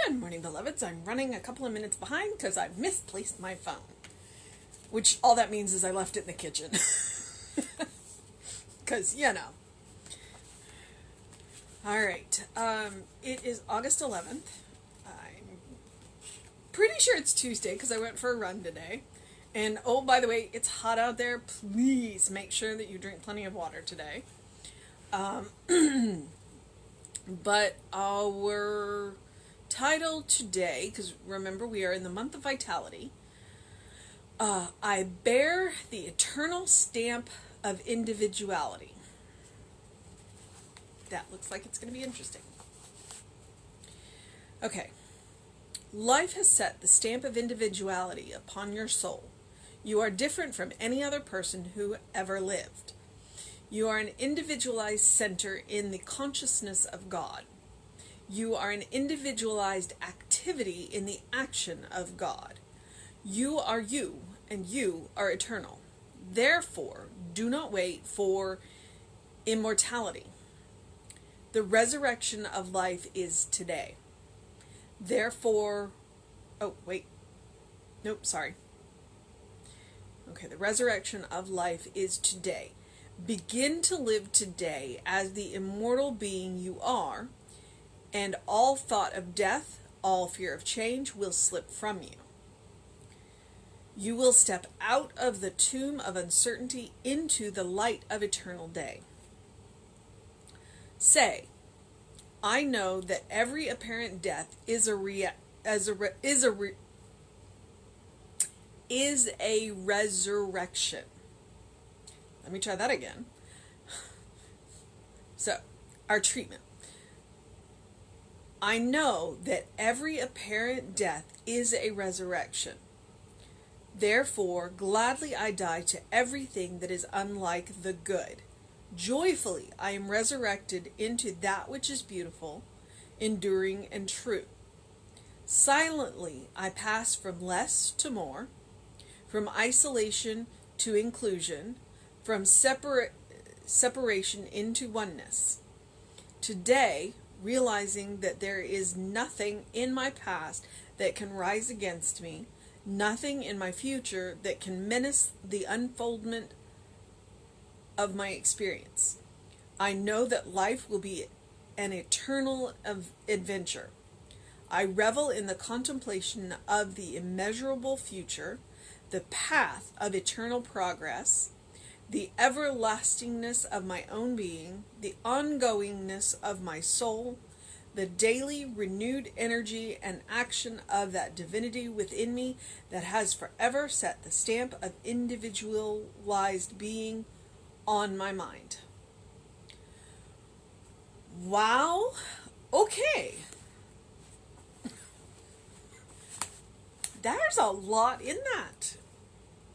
Good morning, beloveds. I'm running a couple of minutes behind because I misplaced my phone. Which, all that means is I left it in the kitchen. Because, you know. Alright, it is August 11th. I'm pretty sure it's Tuesday because I went for a run today. And, oh, by the way, it's hot out there. Please make sure that you drink plenty of water today. But our title today, because remember we are in the month of vitality, I bear the eternal stamp of individuality. That looks like it's going to be interesting. Okay. Life has set the stamp of individuality upon your soul. You are different from any other person who ever lived. You are an individualized center in the consciousness of God. You are an individualized activity in the action of God. You are you, and you are eternal. Therefore, do not wait for immortality. The resurrection of life is today. Therefore, the resurrection of life is today. Begin to live today as the immortal being you are, and all thought of death, all fear of change will slip from you. You will step out of the tomb of uncertainty into the light of eternal day. Say, I know that every apparent death is a resurrection. Let me try that again. So, our treatment. I know that every apparent death is a resurrection. Therefore, gladly I die to everything that is unlike the good. Joyfully I am resurrected into that which is beautiful, enduring, and true. Silently I pass from less to more, from isolation to inclusion, from separation into oneness. Today, realizing that there is nothing in my past that can rise against me, nothing in my future that can menace the unfoldment of my experience. I know that life will be an eternal adventure. I revel in the contemplation of the immeasurable future, the path of eternal progress, the everlastingness of my own being, the ongoingness of my soul, the daily renewed energy and action of that divinity within me that has forever set the stamp of individualized being on my mind. Wow. Okay. There's a lot in that.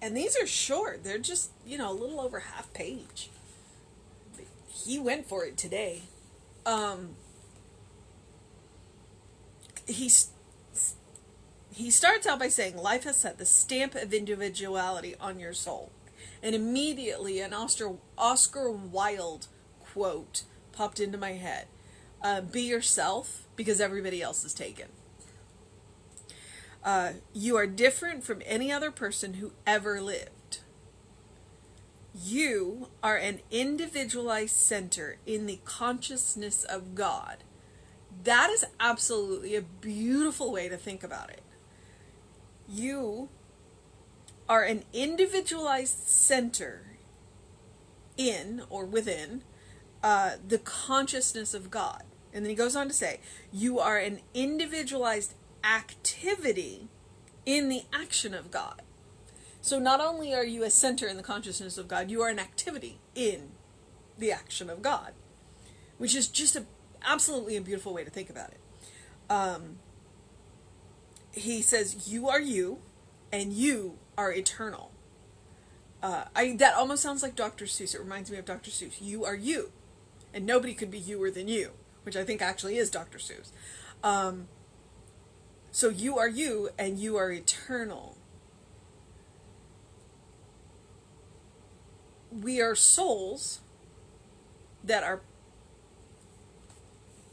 And these are short. They're just, a little over half page. But he went for it today. He starts out by saying, life has set the stamp of individuality on your soul. And immediately an Oscar Wilde quote popped into my head. Be yourself because everybody else is taken. You are different from any other person who ever lived. You are an individualized center in the consciousness of God. That is absolutely a beautiful way to think about it. You are an individualized center in or within the consciousness of God. And then he goes on to say, you are an individualized activity in the action of God. So not only are you a center in the consciousness of God, you are an activity in the action of God, which is just absolutely a beautiful way to think about it. He says, you are you, and you are eternal. That almost sounds like Dr. Seuss. It reminds me of Dr. Seuss. You are you, and nobody could be youer than you, which I think actually is Dr. Seuss. So you are you, and you are eternal. We are souls that are,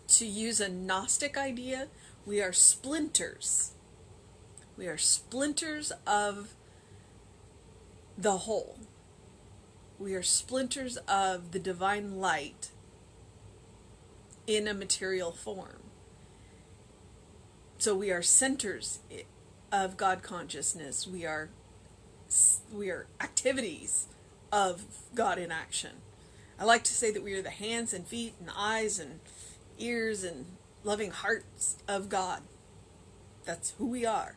to use a Gnostic idea, We are splinters. We are splinters of the whole. We are splinters of the divine light in a material form. So we are centers of God consciousness. We are activities of God in action. I like to say that we are the hands and feet and eyes and ears and loving hearts of God. That's who we are.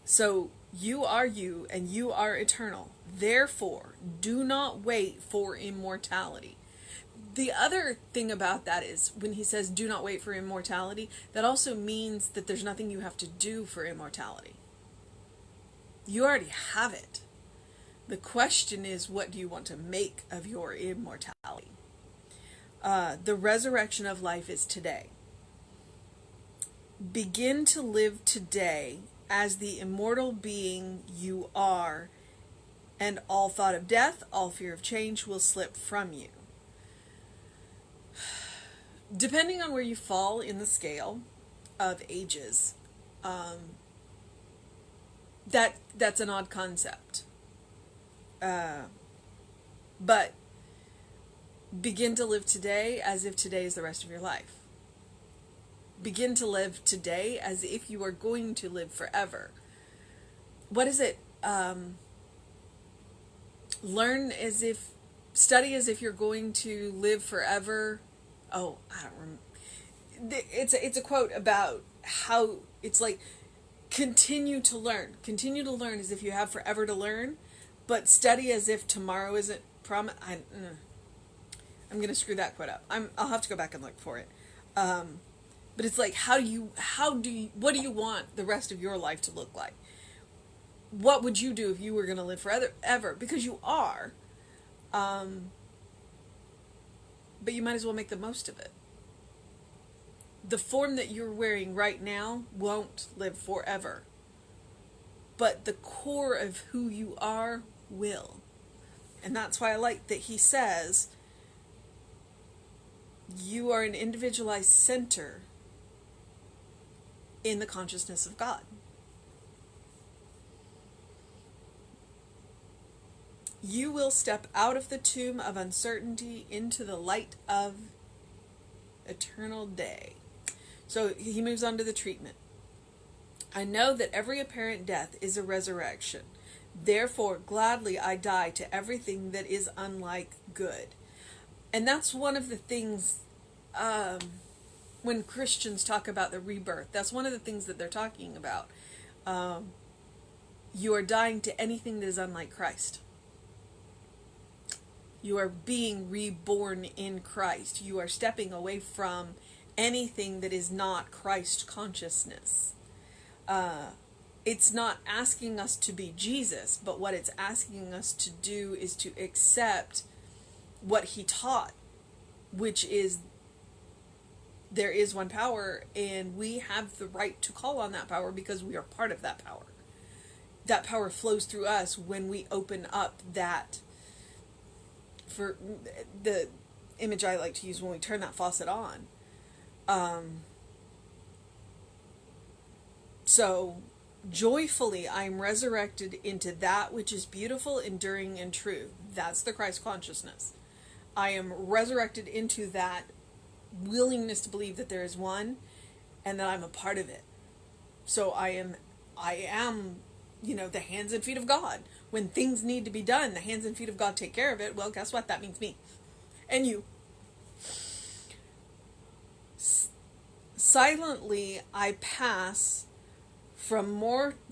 So you are you, and you are eternal. Therefore, do not wait for immortality. The other thing about that is when he says do not wait for immortality, that also means that there's nothing you have to do for immortality. You already have it. The question is, what do you want to make of your immortality? The resurrection of life is today. Begin to live today as the immortal being you are, and all thought of death, all fear of change will slip from you. Depending on where you fall in the scale of ages, that's an odd concept. But begin to live today as if today is the rest of your life. Begin to live today as if you are going to live forever. What is it? Study as if you're going to live forever. Oh, I don't remember. It's a quote about how it's like continue to learn as if you have forever to learn, but study as if tomorrow isn't promised. I'm gonna screw that quote up. I'll have to go back and look for it. But it's like what do you want the rest of your life to look like? What would you do if you were gonna live forever? Because you are. But you might as well make the most of it. The form that you're wearing right now won't live forever. But the core of who you are will. And that's why I like that he says, you are an individualized center in the consciousness of God. You will step out of the tomb of uncertainty into the light of eternal day. So he moves on to the treatment. I know that every apparent death is a resurrection. Therefore, gladly I die to everything that is unlike good. And that's one of the things, when Christians talk about the rebirth, that's one of the things that they're talking about. You are dying to anything that is unlike Christ. You are being reborn in Christ. You are stepping away from anything that is not Christ consciousness. It's not asking us to be Jesus, but what it's asking us to do is to accept what he taught, which is there is one power, and we have the right to call on that power because we are part of that power. That power flows through us when we open up that. For the image I like to use, when we turn that faucet on. So joyfully I am resurrected into that which is beautiful, enduring, and true. That's the Christ consciousness. I am resurrected into that willingness to believe that there is one and that I'm a part of it. So I am, the hands and feet of God. When things need to be done, the hands and feet of God take care of it. Well, guess what? That means me. And you. Silently, I pass from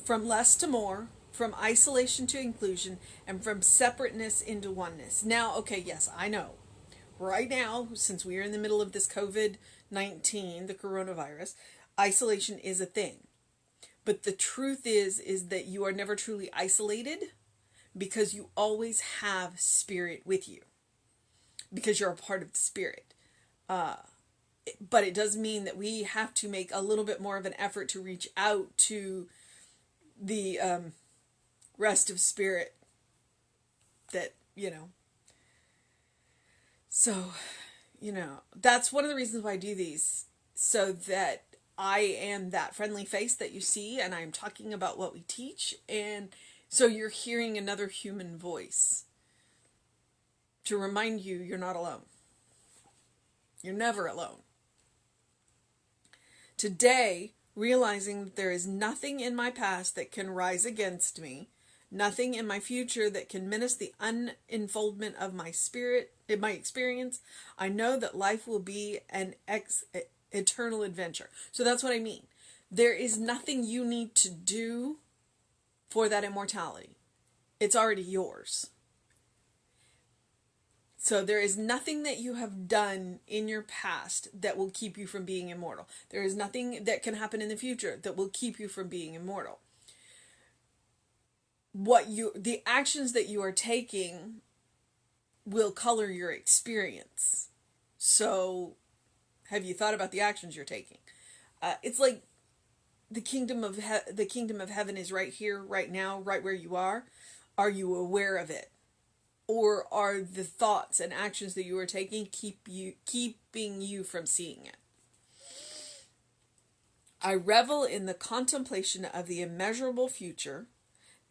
less to more, from isolation to inclusion, and from separateness into oneness. Now, okay, yes, I know. Right now, since we are in the middle of this COVID-19, the coronavirus, isolation is a thing. But the truth is that you are never truly isolated because you always have spirit with you. Because you're a part of the spirit. But it does mean that we have to make a little bit more of an effort to reach out to the rest of spirit that, So, that's one of the reasons why I do these so that I am that friendly face that you see, and I'm talking about what we teach, and so you're hearing another human voice to remind you you're not alone. You're never alone. Today, realizing that there is nothing in my past that can rise against me, nothing in my future that can menace the unfoldment of my spirit, in my experience, I know that life will be an eternal adventure. So that's what I mean. There is nothing you need to do for that immortality. It's already yours. So there is nothing that you have done in your past that will keep you from being immortal. There is nothing that can happen in the future that will keep you from being immortal. The actions that you are taking will color your experience. So have you thought about the actions you're taking? It's like the kingdom of heaven is right here, right now, right where you are. Are you aware of it? Or are the thoughts and actions that you are taking keeping you from seeing it? I revel in the contemplation of the immeasurable future,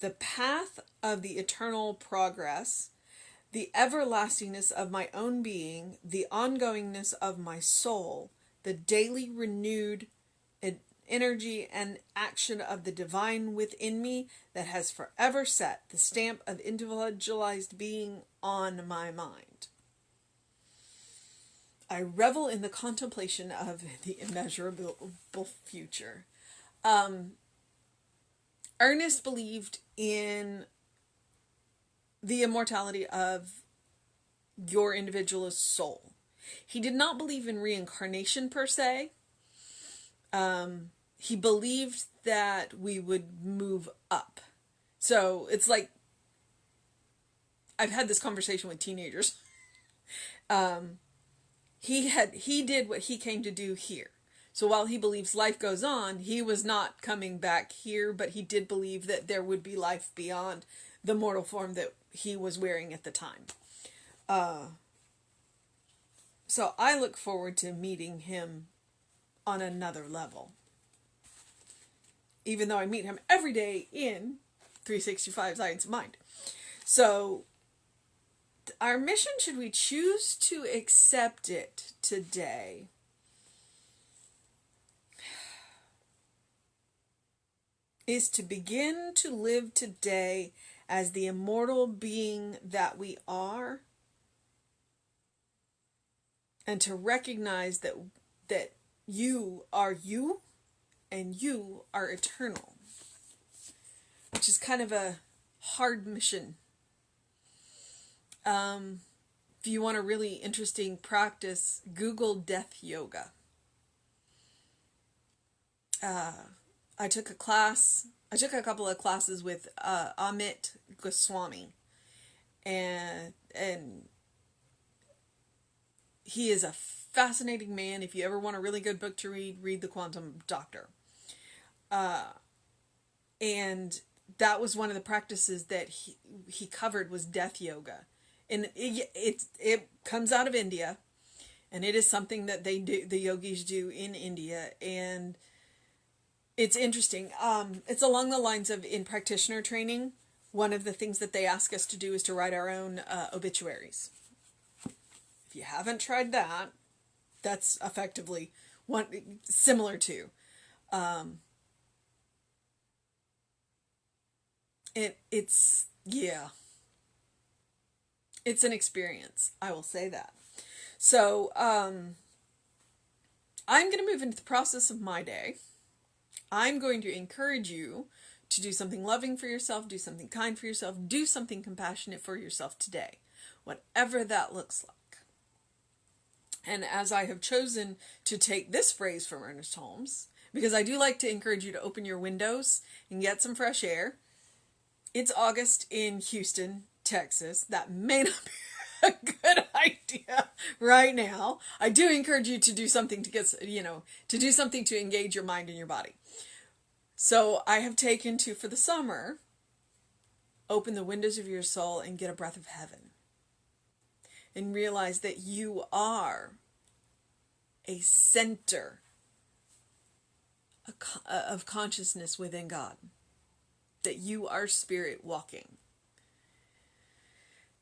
the path of the eternal progress, the everlastingness of my own being, the ongoingness of my soul, the daily renewed energy and action of the divine within me that has forever set the stamp of individualized being on my mind. I revel in the contemplation of the immeasurable future. Ernest believed in the immortality of your individualist soul. He did not believe in reincarnation per se. He believed that we would move up. So it's like, I've had this conversation with teenagers. He did what he came to do here. So while he believes life goes on, he was not coming back here, but he did believe that there would be life beyond the mortal form that he was wearing at the time. So I look forward to meeting him on another level. Even though I meet him every day in 365 Science of Mind. So, our mission, should we choose to accept it today, is to begin to live today as the immortal being that we are, and to recognize that you are you, and you are eternal, which is kind of a hard mission. If you want a really interesting practice, Google death yoga. I took a couple of classes with Amit Goswami, and he is a fascinating man. If you ever want a really good book to read The Quantum Doctor. And that was one of the practices that he covered, was death yoga. And it comes out of India, and it is something that they do, the yogis do in India, and it's interesting. It's along the lines of, in practitioner training, one of the things that they ask us to do is to write our own obituaries. If you haven't tried that, that's effectively one similar to. It's an experience. I will say that. So, I'm going to move into the process of my day. I'm going to encourage you to do something loving for yourself, do something kind for yourself, do something compassionate for yourself today, whatever that looks like. And as I have chosen to take this phrase from Ernest Holmes, because I do like to encourage you to open your windows and get some fresh air. It's August in Houston, Texas. That may not be a good idea right now. I do encourage you to do something to do something to engage your mind and your body. So I have taken to, for the summer, open the windows of your soul and get a breath of heaven. And realize that you are a center of consciousness within God, that you are spirit walking,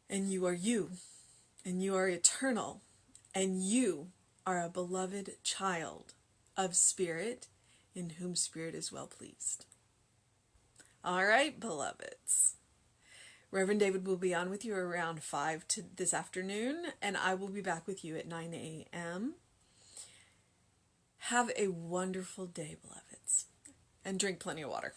and you are you, and you are eternal, and you are a beloved child of spirit, in whom spirit is well pleased. All right, beloveds. Reverend David will be on with you around 5 this afternoon, and I will be back with you at 9 a.m. Have a wonderful day, beloveds, and drink plenty of water.